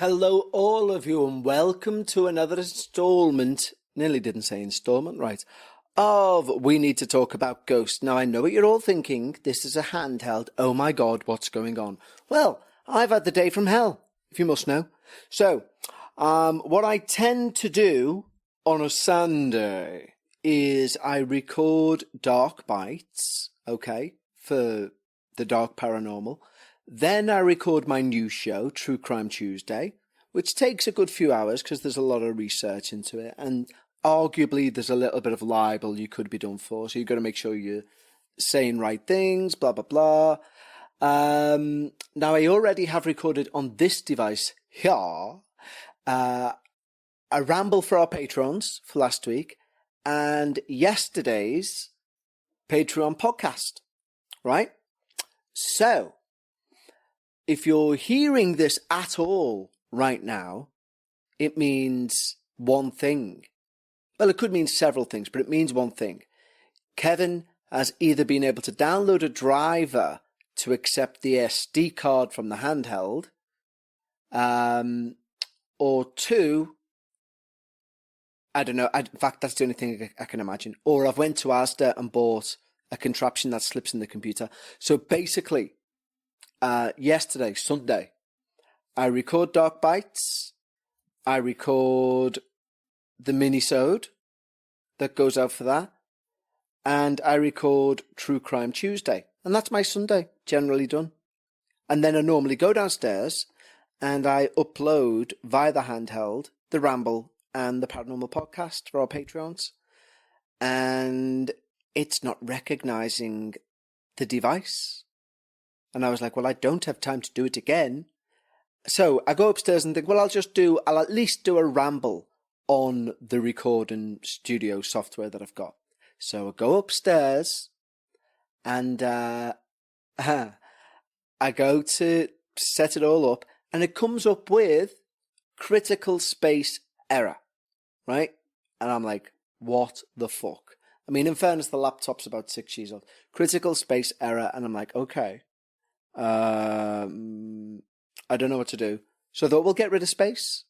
Hello, all of you, and welcome to another installment. Nearly didn't say installment, right? Of We Need to Talk About Ghosts. Now, I know what you're all thinking. This is a handheld. Oh my God, what's going on? Well, I've had the day from hell, if you must know. So, what I tend to do on a Sunday is I record dark bites, okay, for the Dark Paranormal. Then I record my new show, True Crime Tuesday, which takes a good few hours because there's a lot of research into it. And arguably, there's a little bit of libel you could be done for. So you've got to make sure you're saying right things, blah, blah, blah. Now, I already have recorded on this device here a ramble for our patrons for last week and yesterday's Patreon podcast, right? So, if you're hearing this at all right now, it means one thing. Well, it could mean several things, but it means one thing. Kevin has either been able to download a driver to accept the SD card from the handheld, or two, I don't know. In fact, that's the only thing I can imagine. Or I've went to Asda and bought a contraption that slips in the computer. So basically, yesterday, Sunday, I record Dark Bites, I record the mini-sode that goes out for that, and I record True Crime Tuesday. And that's my Sunday, generally done. And then I normally go downstairs and I upload via the handheld, the Ramble and the Paranormal Podcast for our Patreons. And it's not recognising the device. And I was like, well, I don't have time to do it again. So I go upstairs and think, well, I'll at least do a ramble on the recording studio software that I've got. So I go upstairs and I go to set it all up and it comes up with critical space error, right? And I'm like, what the fuck? I mean, in fairness, the laptop's about 6 years old. Critical space error. And I'm like, okay. I don't know what to do. So I thought, we'll get rid of space.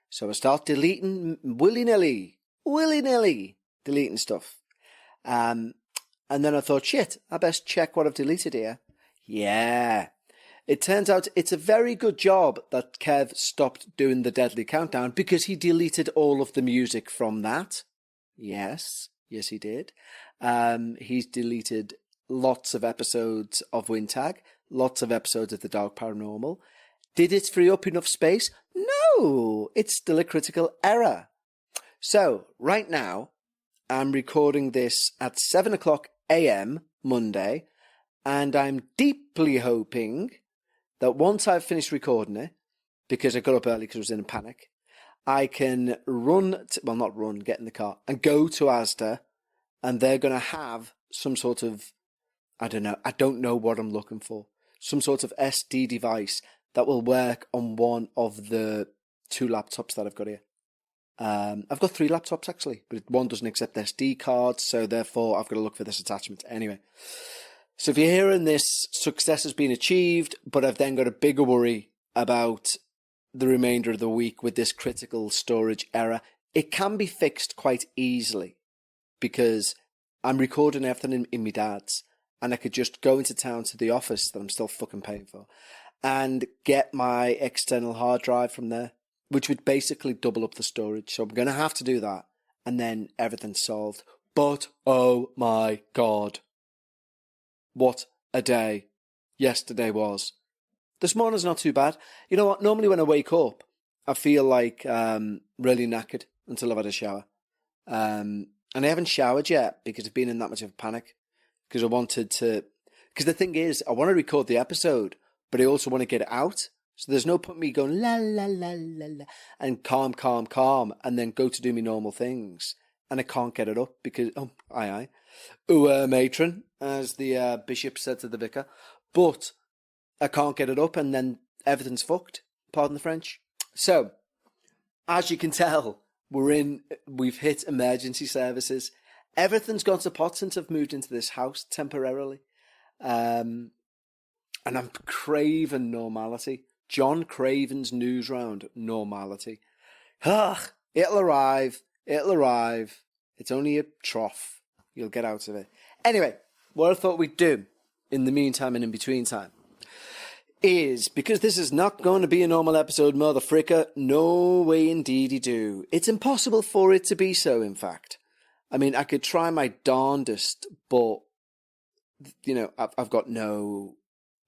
So I start deleting willy-nilly deleting stuff. And then I thought, shit, I best check what I've deleted here. Yeah. It turns out it's a very good job that Kev stopped doing the Deadly Countdown because he deleted all of the music from that. Yes, he did. He's deleted lots of episodes of Wintag, lots of episodes of the Dark Paranormal. Did it free up enough space? No, it's still a critical error. So, right now, I'm recording this at 7 o'clock a.m. Monday, and I'm deeply hoping that once I've finished recording it, because I got up early because I was in a panic, I can get in the car and go to Asda, and they're going to have some sort of, I don't know what I'm looking for, some sort of SD device that will work on one of the two laptops that I've got here. I've got 3 laptops actually, but one doesn't accept SD cards, so therefore I've got to look for this attachment. Anyway, so if you're hearing this, success has been achieved, but I've then got a bigger worry about the remainder of the week with this critical storage error. It can be fixed quite easily because I'm recording everything in my dad's, and I could just go into town to the office that I'm still fucking paying for and get my external hard drive from there, which would basically double up the storage. So I'm going to have to do that, and then everything's solved. But, oh my God, what a day yesterday was. This morning's not too bad. You know what? Normally when I wake up, I feel like really knackered until I've had a shower. And I haven't showered yet because I've been in that much of a panic. Because the thing is, I want to record the episode, but I also want to get it out. So there's no point in me going la la la la la and calm, and then go to do my normal things, and I can't get it up because matron, as the bishop said to the vicar, but I can't get it up, and then everything's fucked. Pardon the French. So, as you can tell, we've hit emergency services. Everything's gone to pot since I've moved into this house temporarily, and I'm craving normality. John Craven's news round, normality. Ugh, it'll arrive. It's only a trough. You'll get out of it. Anyway, what I thought we'd do in the meantime and in between time is, because this is not going to be a normal episode, mother fricker, no way indeedy do. It's impossible for it to be so, in fact. I mean, I could try my darndest, but, you know, I've got no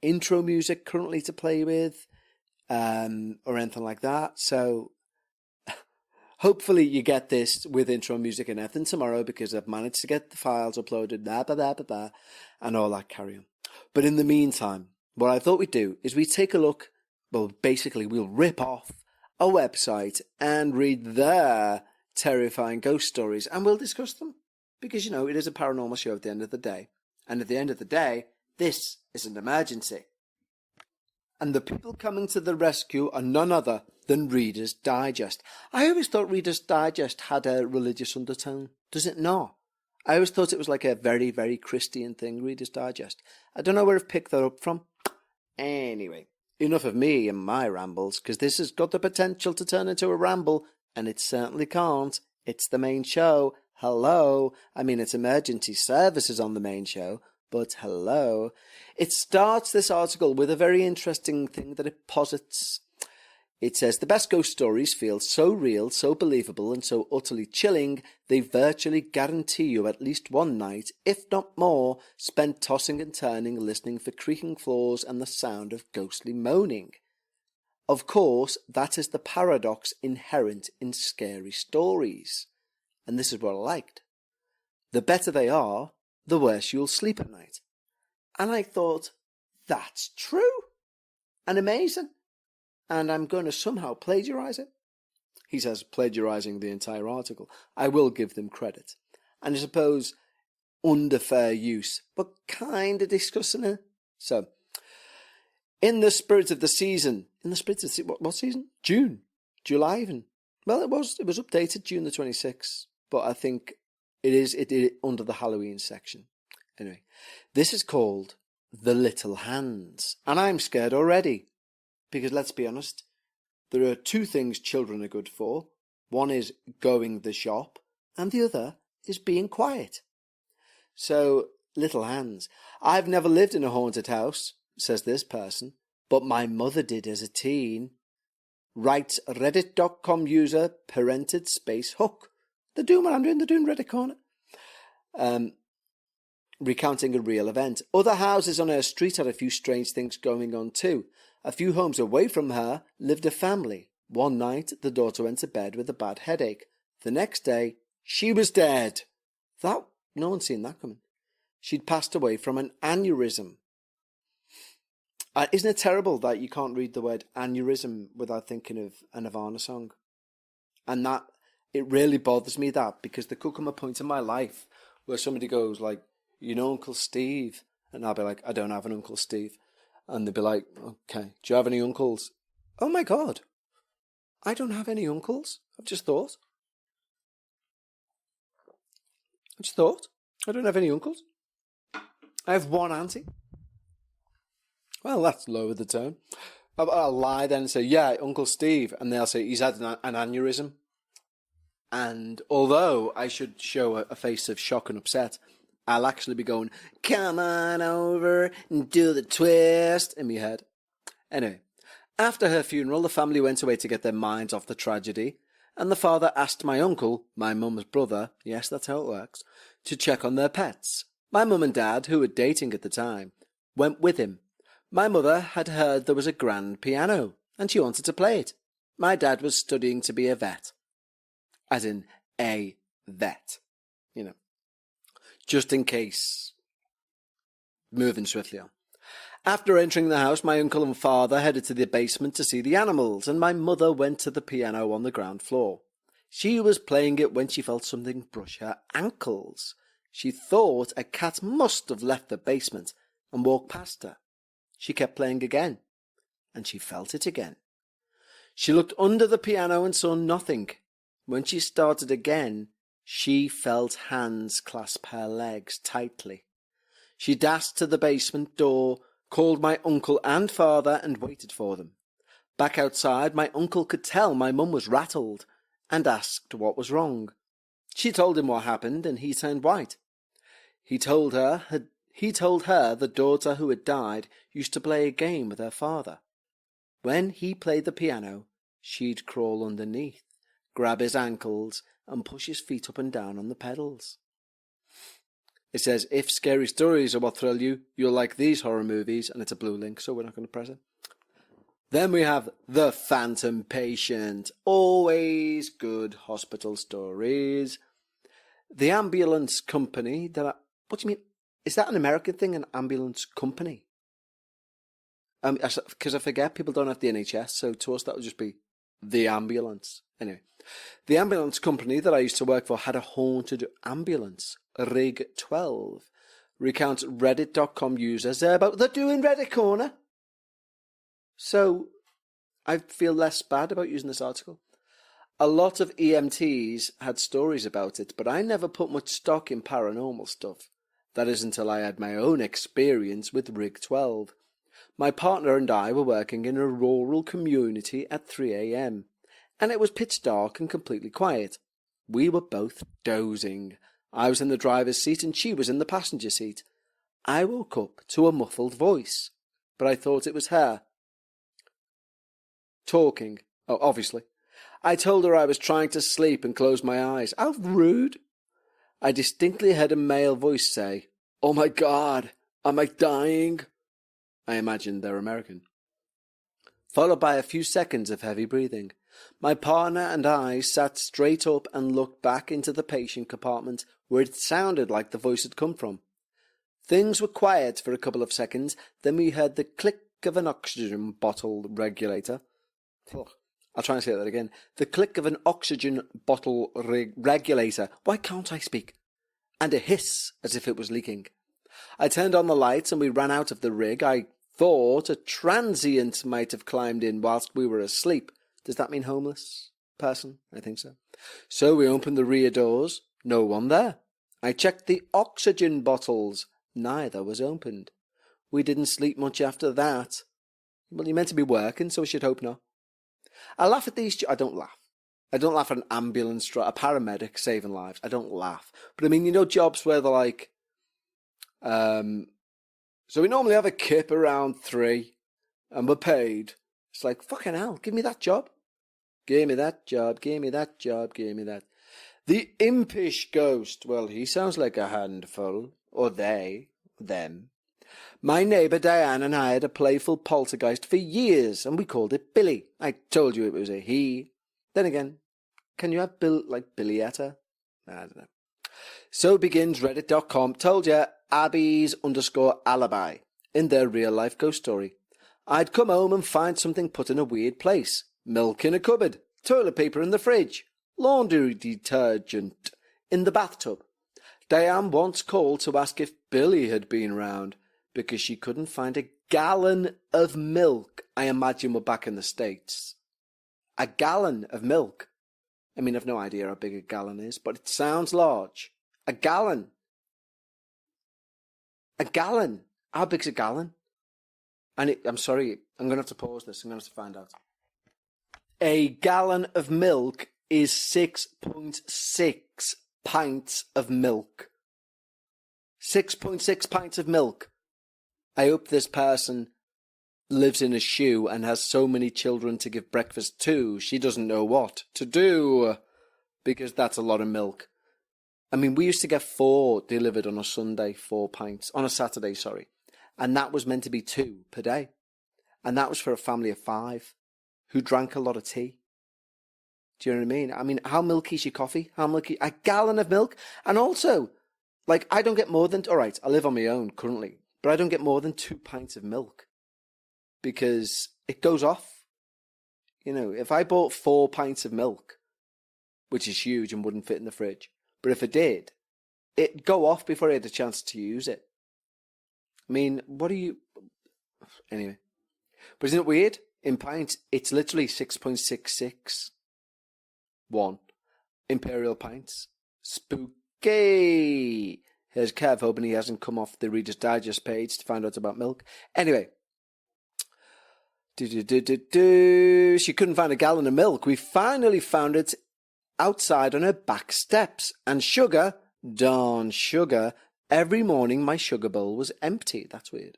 intro music currently to play with, or anything like that. So hopefully you get this with intro music and everything tomorrow, because I've managed to get the files uploaded, blah, blah, blah, blah, blah, and all that carry on. But in the meantime, what I thought we'd do is we take a look, well, basically we'll rip off a website and read their terrifying ghost stories, and we'll discuss them. Because, you know, it is a paranormal show at the end of the day. And at the end of the day, this is an emergency. And the people coming to the rescue are none other than Reader's Digest. I always thought Reader's Digest had a religious undertone. Does it not? I always thought it was like a very, very Christian thing, Reader's Digest. I don't know where I've picked that up from. Anyway, enough of me and my rambles, because this has got the potential to turn into a ramble, and it certainly can't. It's the main show. Hello. I mean, it's emergency services on the main show, but hello. It starts this article with a very interesting thing that it posits. It says, the best ghost stories feel so real, so believable, and so utterly chilling, they virtually guarantee you at least one night, if not more, spent tossing and turning, listening for creaking floors and the sound of ghostly moaning. Of course, that is the paradox inherent in scary stories. And this is what I liked. The better they are, the worse you'll sleep at night. And I thought, that's true and amazing. And I'm going to somehow plagiarise it. He says plagiarising the entire article. I will give them credit. And I suppose under fair use, but kind of discussing it. So, in the spirit of the season, what season? June, July even. Well, it was updated June the 26th, but I think it is under the Halloween section. Anyway, this is called The Little Hands, and I'm scared already. Because let's be honest, there are two things children are good for. One is going the shop, and the other is being quiet. So, Little Hands. I've never lived in a haunted house, says this person, but my mother did as a teen. Writes reddit.com user parented space hook. They're doing what I'm doing, they're doing Reddit corner. Recounting a real event. Other houses on her street had a few strange things going on too. A few homes away from her lived a family. One night, the daughter went to bed with a bad headache. The next day, she was dead. No one's seen that coming. She'd passed away from an aneurysm. Isn't it terrible that you can't read the word aneurysm without thinking of a Nirvana song? And that, it really bothers me that, because there could come a point in my life where somebody goes like, you know Uncle Steve? And I'll be like, I don't have an Uncle Steve. And they'd be like, okay, do you have any uncles? Oh my God, I don't have any uncles. I've just thought. I don't have any uncles. I have one auntie. Well, that's lower the tone. I'll lie then and say, yeah, Uncle Steve. And they'll say, he's had an aneurysm. And although I should show a face of shock and upset, I'll actually be going, come on over and do the twist in my head. Anyway, after her funeral, the family went away to get their minds off the tragedy, and the father asked my uncle, my mum's brother, yes, that's how it works, to check on their pets. My mum and dad, who were dating at the time, went with him. My mother had heard there was a grand piano, and she wanted to play it. My dad was studying to be a vet. As in, a vet. You know. Just in case. Moving swiftly on. After entering the house, my uncle and father headed to the basement to see the animals, and my mother went to the piano on the ground floor. She was playing it when she felt something brush her ankles. She thought a cat must have left the basement and walked past her. She kept playing again, and she felt it again. She looked under the piano and saw nothing. When she started again, she felt hands clasp her legs tightly. She dashed to the basement door, called my uncle and father, and waited for them. Back outside, my uncle could tell my mum was rattled and asked what was wrong. She told him what happened, and he turned white. He told her the daughter who had died used to play a game with her father. When he played the piano, she'd crawl underneath, grab his ankles, and push his feet up and down on the pedals. It says, if scary stories are what thrill you, you'll like these horror movies, and it's a blue link, so we're not going to press it. Then we have The Phantom Patient. Always good hospital stories. The ambulance company what do you mean? Is that an American thing, an ambulance company? Because I forget people don't have the NHS, so to us that would just be the ambulance. Anyway, the ambulance company that I used to work for had a haunted ambulance, Rig 12. Recounts Reddit.com users about the doing Reddit corner. So, I feel less bad about using this article. A lot of EMTs had stories about it, but I never put much stock in paranormal stuff. That is until I had my own experience with Rig 12. My partner and I were working in a rural community at 3 a.m, and it was pitch dark and completely quiet. We were both dozing. I was in the driver's seat and she was in the passenger seat. I woke up to a muffled voice, but I thought it was her. Talking. Oh, obviously. I told her I was trying to sleep and closed my eyes. How rude. I distinctly heard a male voice say, "Oh my God, am I dying?" I imagine they're American. Followed by a few seconds of heavy breathing. My partner and I sat straight up and looked back into the patient compartment where it sounded like the voice had come from. Things were quiet for a couple of seconds, then we heard the click of an oxygen bottle regulator. I'll try and say that again. The click of an oxygen bottle regulator. Why can't I speak? And a hiss as if it was leaking. I turned on the lights and we ran out of the rig. I thought a transient might have climbed in whilst we were asleep. Does that mean homeless person? I think so. So we opened the rear doors. No one there. I checked the oxygen bottles. Neither was opened. We didn't sleep much after that. Well, you're meant to be working, so we should hope not. I laugh at these... I don't laugh. I don't laugh at an ambulance, a paramedic saving lives. I don't laugh. But I mean, you know, jobs where they're like... so we normally have a kip around 3 and we're paid. It's like, fucking hell, give me that job. Give me that job, give me that job, give me that. The impish ghost. Well, he sounds like a handful. Or they. Them. My neighbour Diane and I had a playful poltergeist for years, and we called it Billy. I told you it was a he. Then again, can you have Bill like Billietta? I don't know. So begins Reddit.com. Told ya, Abby's_alibi in their real life ghost story. I'd come home and find something put in a weird place. Milk in a cupboard, toilet paper in the fridge, laundry detergent in the bathtub. Diane once called to ask if Billy had been round, because she couldn't find a gallon of milk. I imagine we're back in the States. A gallon of milk. I mean, I've no idea how big a gallon is, but it sounds large. A gallon. A gallon. How big's a gallon? And I'm sorry, I'm going to have to pause this. I'm going to have to find out. A gallon of milk is 6.6 pints of milk. 6.6 pints of milk. I hope this person lives in a shoe and has so many children to give breakfast to, she doesn't know what to do, because that's a lot of milk. I mean, we used to get 4 delivered on a Sunday, 4 pints, on a Saturday, sorry. And that was meant to be 2 per day. And that was for a family of 5 who drank a lot of tea. Do you know what I mean? I mean, how milky is your coffee? How milky? A gallon of milk? And also, like, I don't get more than... All right, I live on my own currently, but I don't get more than 2 pints of milk because it goes off. You know, if I bought 4 pints of milk, which is huge and wouldn't fit in the fridge, but if it did, it'd go off before I had a chance to use it. I mean, what do you... Anyway. But isn't it weird? In pints, it's literally 6.66. 1. Imperial pints. Spooky! Here's Kev, hoping he hasn't come off the Reader's Digest page to find out about milk. Anyway. She couldn't find a gallon of milk. We finally found it outside on her back steps. And sugar, darn sugar, every morning my sugar bowl was empty. That's weird.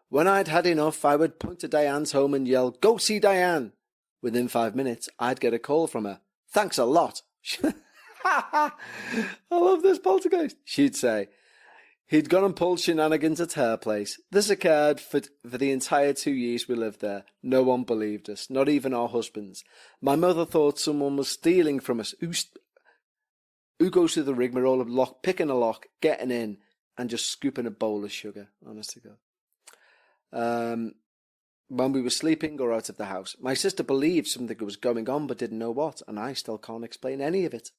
When I'd had enough, I would point to Diane's home and yell, "Go see Diane!" Within 5 minutes, I'd get a call from her. "Thanks a lot." I love this poltergeist. She'd say, he'd gone and pulled shenanigans at her place. This occurred for the entire 2 years we lived there. No one believed us, not even our husbands. My mother thought someone was stealing from us. Who goes through the rigmarole of picking a lock, getting in, and just scooping a bowl of sugar? Honest to God. When we were sleeping or out of the house. My sister believed something was going on but didn't know what, and I still can't explain any of it.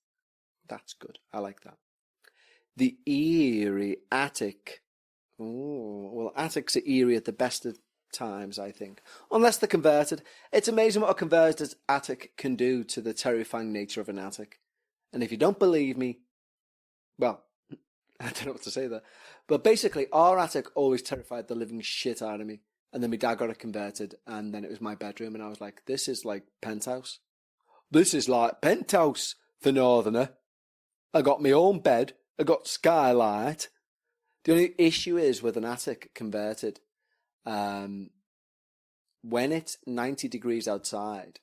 That's good. I like that. The eerie attic. Oh, well, attics are eerie at the best of times, I think. Unless they're converted. It's amazing what a converted attic can do to the terrifying nature of an attic. And if you don't believe me, well, I don't know what to say there. But basically, our attic always terrified the living shit out of me. And then my dad got it converted, and then it was my bedroom, and I was like, this is like penthouse. This is like penthouse for Northerner. I got my own bed. I got skylight. The only issue is with an attic converted, when it's 90 degrees outside,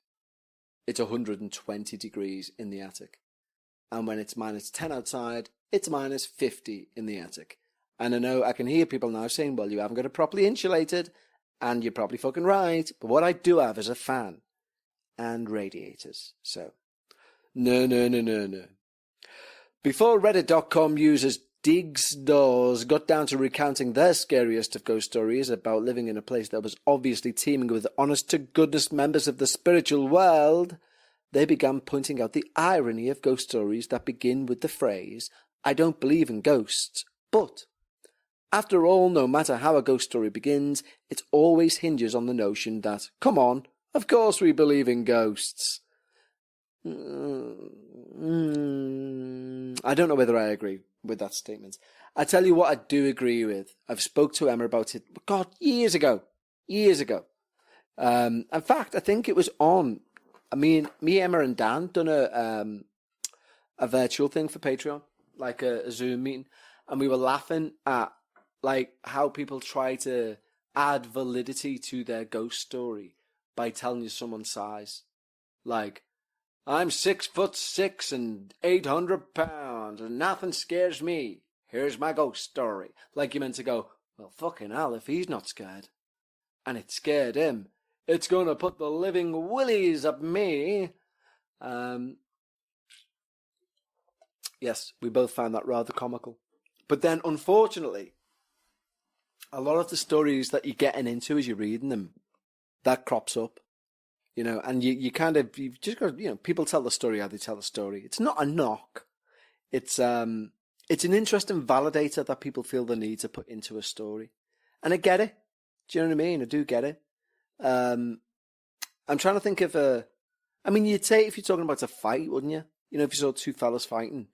it's 120 degrees in the attic. And when it's -10 outside, it's -50 in the attic. And I know I can hear people now saying, well, you haven't got it properly insulated, and you're probably fucking right. But what I do have is a fan and radiators. So, no. Before Reddit.com users Diggs Doors got down to recounting their scariest of ghost stories about living in a place that was obviously teeming with honest-to-goodness members of the spiritual world, they began pointing out the irony of ghost stories that begin with the phrase, "I don't believe in ghosts, but..." After all, no matter how a ghost story begins, it always hinges on the notion that, come on, of course we believe in ghosts. I don't know whether I agree with that statement. I tell you what I do agree with. I've spoke to Emma about it, God, years ago. In fact, I think it was on, me, Emma and Dan done a virtual thing for Patreon, like a Zoom meeting, and we were laughing at like how people try to add validity to their ghost story by telling you someone's size. Like, I'm 6'6" and 800 pounds and nothing scares me. Here's my ghost story. Like, you meant to go, well, fucking hell, if he's not scared and it scared him, it's going to put the living willies up me. Yes, we both found that rather comical. But then, unfortunately, a lot of the stories that you're getting into as you're reading them, that crops up, you know, and you've just got, you know, people tell the story how they tell the story. It's not a knock. It's an interesting validator that people feel the need to put into a story. And I get it. Do you know what I mean? I do get it. I'm trying to think of you'd say if you're talking about a fight, wouldn't you? You know, if you saw two fellas fighting,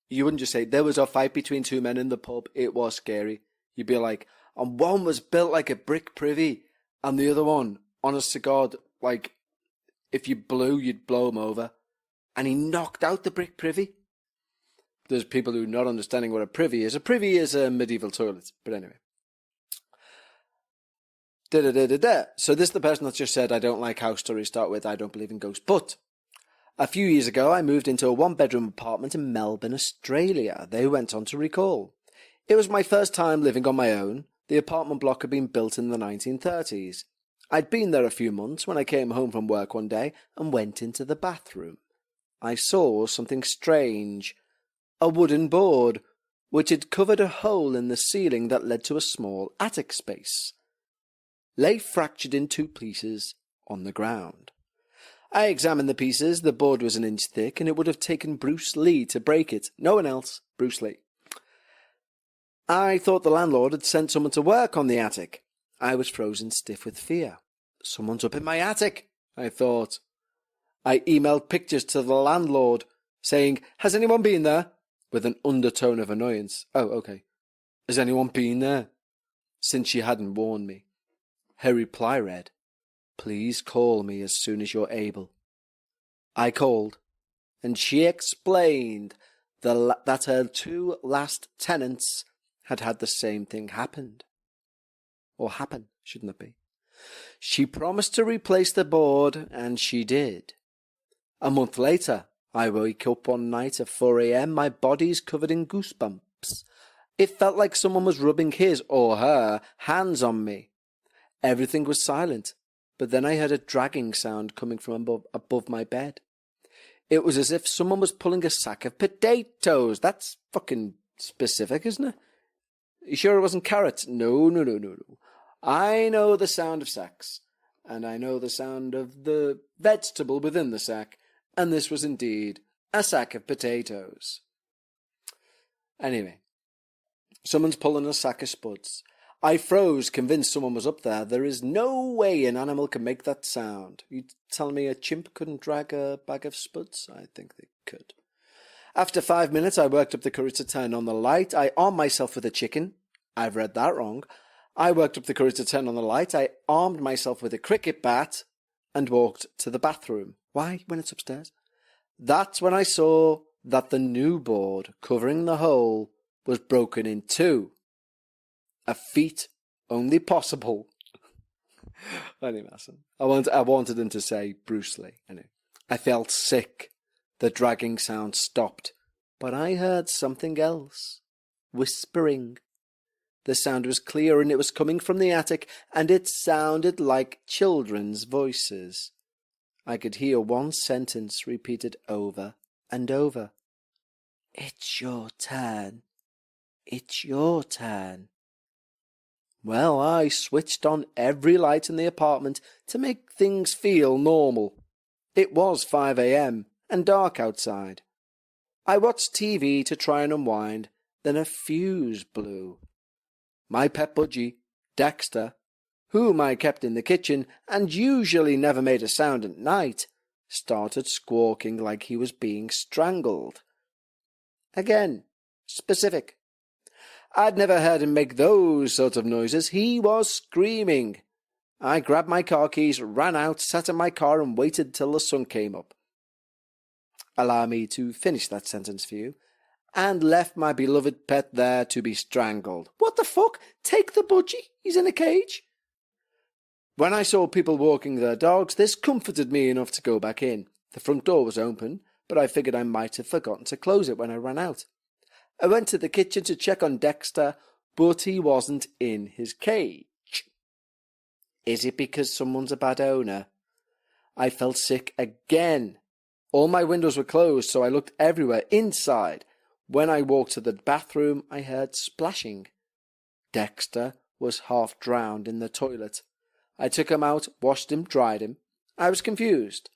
you wouldn't just say, there was a fight between two men in the pub, it was scary. You'd be like, and one was built like a brick privy, and the other one, honest to God, like, if you blew, you'd blow him over. And he knocked out the brick privy. There's people who are not understanding what a privy is. A privy is a medieval toilet. But anyway. So this is the person that just said, I don't like how stories start with, I don't believe in ghosts. But a few years ago, I moved into a one-bedroom apartment in Melbourne, Australia. They went on to recall. It was my first time living on my own. The apartment block had been built in the 1930s. I'd been there a few months when I came home from work one day and went into the bathroom. I saw something strange. A wooden board, which had covered a hole in the ceiling that led to a small attic space, lay fractured in two pieces on the ground. I examined the pieces. The board was an inch thick, and it would have taken Bruce Lee to break it. No one else. Bruce Lee. I thought the landlord had sent someone to work on the attic. I was frozen stiff with fear. Someone's up in my attic, I thought. I emailed pictures to the landlord, saying, has anyone been there? With an undertone of annoyance. Oh, okay. Has anyone been there? Since she hadn't warned me. Her reply read, Please call me as soon as you're able. I called, and she explained that her 2 last tenants had had the same thing happen, shouldn't it be? She promised to replace the board, and she did. A month later, I wake up one night at 4 a.m, my body's covered in goosebumps. It felt like someone was rubbing his or her hands on me. Everything was silent, but then I heard a dragging sound coming from above my bed. It was as if someone was pulling a sack of potatoes. That's fucking specific, isn't it? You sure it wasn't carrots? No. I know the sound of sacks, and I know the sound of the vegetable within the sack, and this was indeed a sack of potatoes. Anyway, someone's pulling a sack of spuds. I froze, convinced someone was up there. There is no way an animal can make that sound. You telling me a chimp couldn't drag a bag of spuds? I think they could. After 5 minutes, I worked up the courage to turn on the light. I armed myself with a chicken. I've read that wrong. I worked up the courage to turn on the light. I armed myself with a cricket bat and walked to the bathroom. Why, when it's upstairs? That's when I saw that the new board covering the hole was broken in 2. A feat only possible. Anyway, I wanted him to say Bruce Lee. Anyway, I felt sick. The dragging sound stopped, but I heard something else. Whispering. The sound was clear, and it was coming from the attic, and it sounded like children's voices. I could hear one sentence repeated over and over. It's your turn. It's your turn. Well, I switched on every light in the apartment to make things feel normal. It was 5 a.m. and dark outside. I watched TV to try and unwind, then a fuse blew. My pet budgie, Dexter, whom I kept in the kitchen and usually never made a sound at night, started squawking like he was being strangled. Again, specific. I'd never heard him make those sort of noises. He was screaming. I grabbed my car keys, ran out, sat in my car and waited till the sun came up. Allow me to finish that sentence for you. And left my beloved pet there to be strangled. What the fuck? Take the budgie. He's in a cage. When I saw people walking their dogs, this comforted me enough to go back in. The front door was open, but I figured I might have forgotten to close it when I ran out. I went to the kitchen to check on Dexter, but he wasn't in his cage. Is it because someone's a bad owner? I felt sick again. All my windows were closed, so I looked everywhere inside. When I walked to the bathroom, I heard splashing. Dexter was half drowned in the toilet. I took him out, washed him, dried him. I was confused.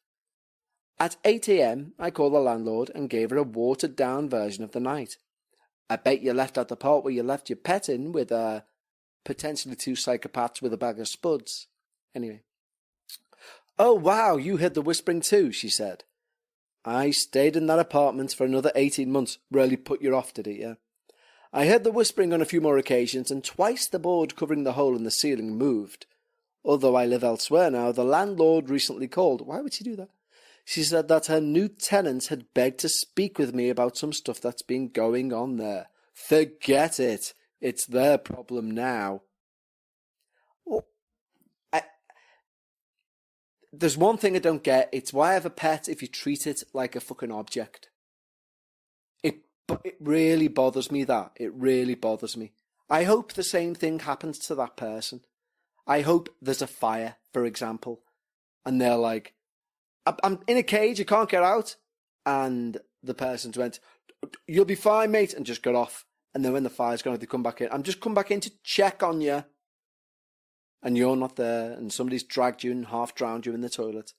At 8 a.m, I called the landlord and gave her a watered-down version of the night. I bet you left out the part where you left your pet in with potentially 2 psychopaths with a bag of spuds. Anyway. Oh, wow, you heard the whispering too, she said. I stayed in that apartment for another 18 months. Really put you off, did it, yeah? I heard the whispering on a few more occasions, and twice the board covering the hole in the ceiling moved. Although I live elsewhere now, the landlord recently called. Why would she do that? She said that her new tenants had begged to speak with me about some stuff that's been going on there. Forget it. It's their problem now. Well, there's one thing I don't get. It's why have a pet if you treat it like a fucking object. It really bothers me that. It really bothers me. I hope the same thing happens to that person. I hope there's a fire, for example, and they're like, I'm in a cage, I can't get out. And the person's went, you'll be fine, mate, and just got off. And then when the fire's gone, they come back in. I'm just come back in to check on you. And you're not there, and somebody's dragged you and half drowned you in the toilet.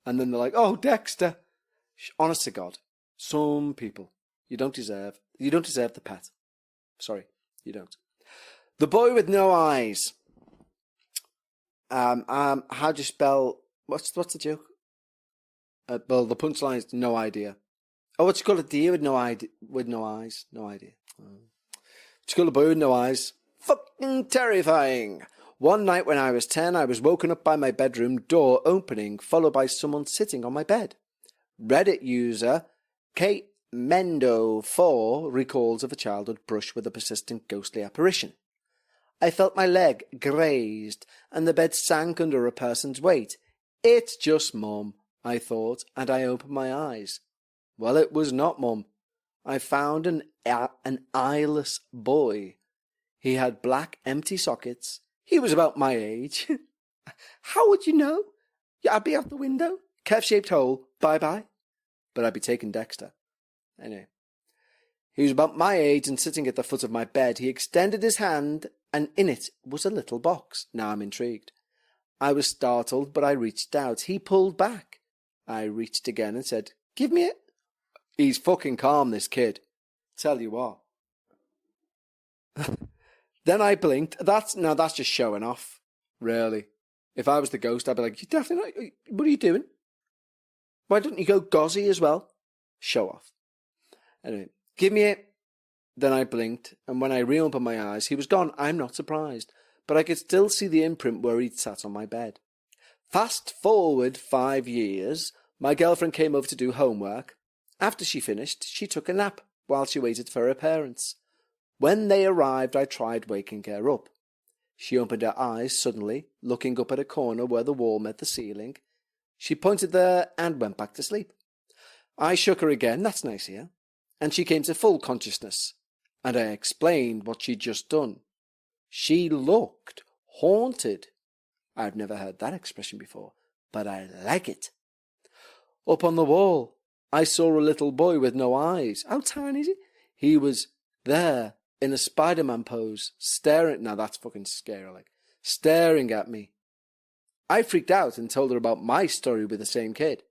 And then they're like, oh, Dexter. Honest to God, some people, you don't deserve the pet. Sorry, you don't. The boy with no eyes. How do you spell, what's the joke? Well, the punchline is no idea. Oh, what you call a deer with no eyes? No idea. What you call a boy with no eyes? Fucking terrifying. One night when I was 10, I was woken up by my bedroom door opening, followed by someone sitting on my bed. Reddit user Kate Mendo4 recalls of a childhood brush with a persistent ghostly apparition. I felt my leg grazed, and the bed sank under a person's weight. It's just Mum, I thought, and I opened my eyes. Well, it was not Mum. I found an eyeless boy. He had black, empty sockets. He was about my age. How would you know? I'd be out the window. Curve-shaped hole. Bye-bye. But I'd be taking Dexter. Anyway. He was about my age and sitting at the foot of my bed. He extended his hand, and in it was a little box. Now I'm intrigued. I was startled, but I reached out. He pulled back. I reached again and said, "Give me it." He's fucking calm, this kid. Tell you what. Then I blinked. That's just showing off, really. If I was the ghost, I'd be like, "You definitely not. What are you doing? Why don't you go gauzy as well?" Show off. Anyway, "Give me it." Then I blinked, and when I reopened my eyes, he was gone. I'm not surprised, but I could still see the imprint where he'd sat on my bed. Fast forward 5 years, my girlfriend came over to do homework. After she finished, she took a nap while she waited for her parents. When they arrived, I tried waking her up. She opened her eyes suddenly, looking up at a corner where the wall met the ceiling. She pointed there and went back to sleep. I shook her again, that's nice here, and she came to full consciousness, and I explained what she'd just done. She looked haunted. I've never heard that expression before, but I like it. Up on the wall, I saw a little boy with no eyes. How tiny is he? He was there in a Spider-Man pose, staring. Now that's fucking scary, like, staring at me. I freaked out and told her about my story with the same kid.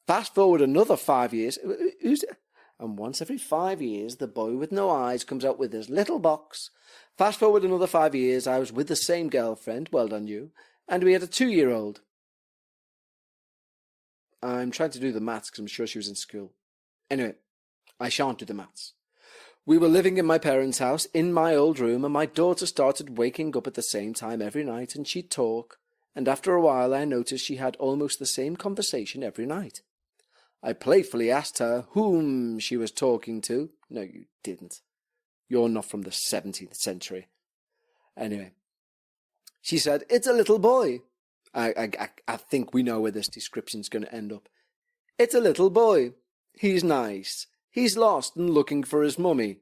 Fast forward another 5 years. And once every 5 years, the boy with no eyes comes out with his little box. Fast forward another 5 years, I was with the same girlfriend, well done you, and we had a 2-year-old. I'm trying to do the maths because I'm sure she was in school. Anyway, I shan't do the maths. We were living in my parents' house in my old room, and my daughter started waking up at the same time every night, and she'd talk, and after a while I noticed she had almost the same conversation every night. I playfully asked her whom she was talking to. No, you didn't. You're not from the 17th century. Anyway, she said, "It's a little boy." I think we know where this description's going to end up. "It's a little boy. He's nice. He's lost and looking for his mummy."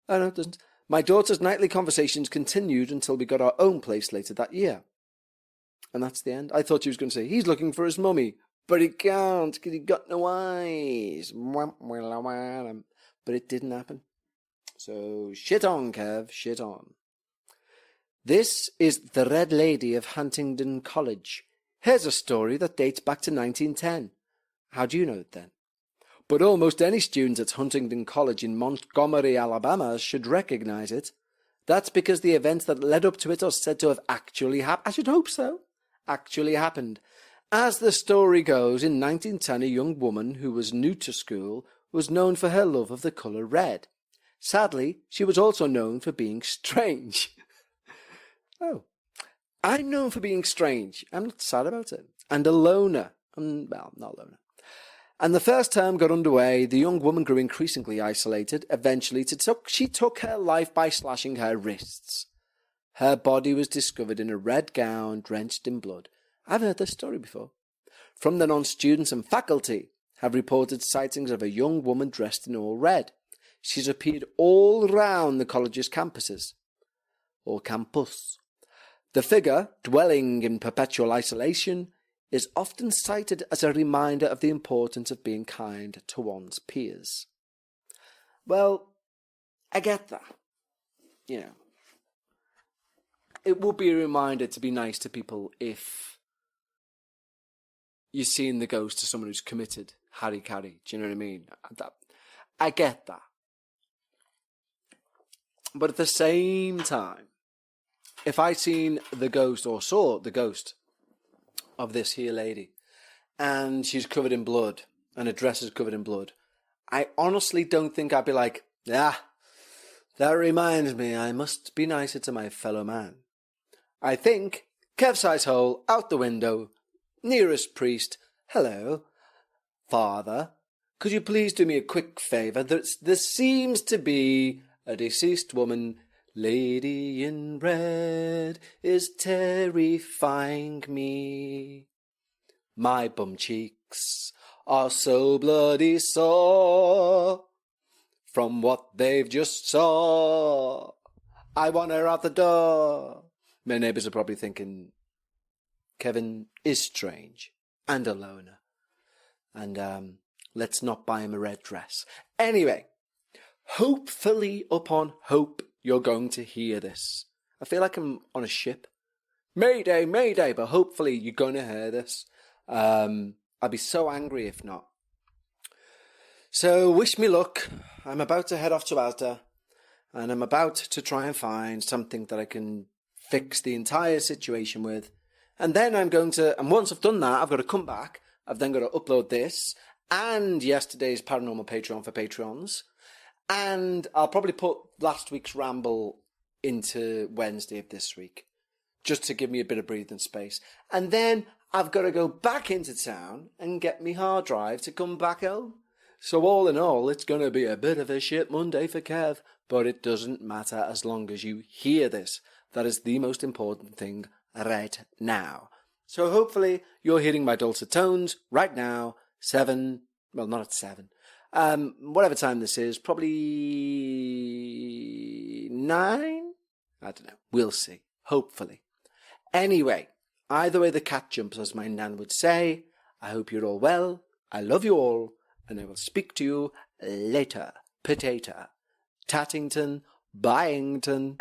Oh, no, it doesn't. My daughter's nightly conversations continued until we got our own place later that year. And that's the end. I thought she was going to say, "He's looking for his mummy, but he can't because he got no eyes." But it didn't happen. So, shit on, Kev, shit on. This is the Red Lady of Huntingdon College. Here's a story that dates back to 1910. How do you know it then? But almost any student at Huntingdon College in Montgomery, Alabama should recognize it. That's because the events that led up to it are said to have actually happened. I should hope so. Actually happened. As the story goes, in 1910 a young woman who was new to school was known for her love of the colour red. Sadly, she was also known for being strange. Oh. I'm known for being strange. I'm not sad about it. And a loner. Well, not a loner. And the first term got underway. The young woman grew increasingly isolated. Eventually, she took her life by slashing her wrists. Her body was discovered in a red gown drenched in blood. I've heard this story before. From then on, students and faculty have reported sightings of a young woman dressed in all red. She's appeared all round the college's campuses, or campus. The figure, dwelling in perpetual isolation, is often cited as a reminder of the importance of being kind to one's peers. Well, I get that. You know, it would be a reminder to be nice to people if you're seeing the ghost of someone who's committed harry-carry. Do you know what I mean? I get that. But at the same time, if I seen the ghost or saw the ghost of this here lady and she's covered in blood and her dress is covered in blood, I honestly don't think I'd be like, that reminds me I must be nicer to my fellow man. I think. Kev-size hole, out the window. Nearest priest. Hello. Father, could you please do me a quick favour? There seems to be a deceased woman. Lady in red is terrifying me. My bum cheeks are so bloody sore from what they've just saw. I want her out the door. My neighbours are probably thinking Kevin is strange and a loner. And let's not buy him a red dress. Anyway, hopefully upon hope you're going to hear this. I feel like I'm on a ship. Mayday, mayday, but hopefully you're going to hear this. I'd be so angry if not. So wish me luck. I'm about to head off to Asda, and I'm about to try and find something that I can fix the entire situation with. And then and once I've done that, I've got to come back. I've then got to upload this and yesterday's Paranormal Patreon for Patreons. And I'll probably put last week's ramble into Wednesday of this week, just to give me a bit of breathing space. And then I've got to go back into town and get me hard drive to come back home. So all in all, it's going to be a bit of a shit Monday for Kev, but it doesn't matter as long as you hear this. That is the most important thing right now. So hopefully you're hearing my dulcet tones right now, not at 7, whatever time this is, probably 9? I don't know, we'll see, hopefully. Anyway, either way the cat jumps, as my nan would say. I hope you're all well, I love you all, and I will speak to you later. Potato. Tattington, Byington.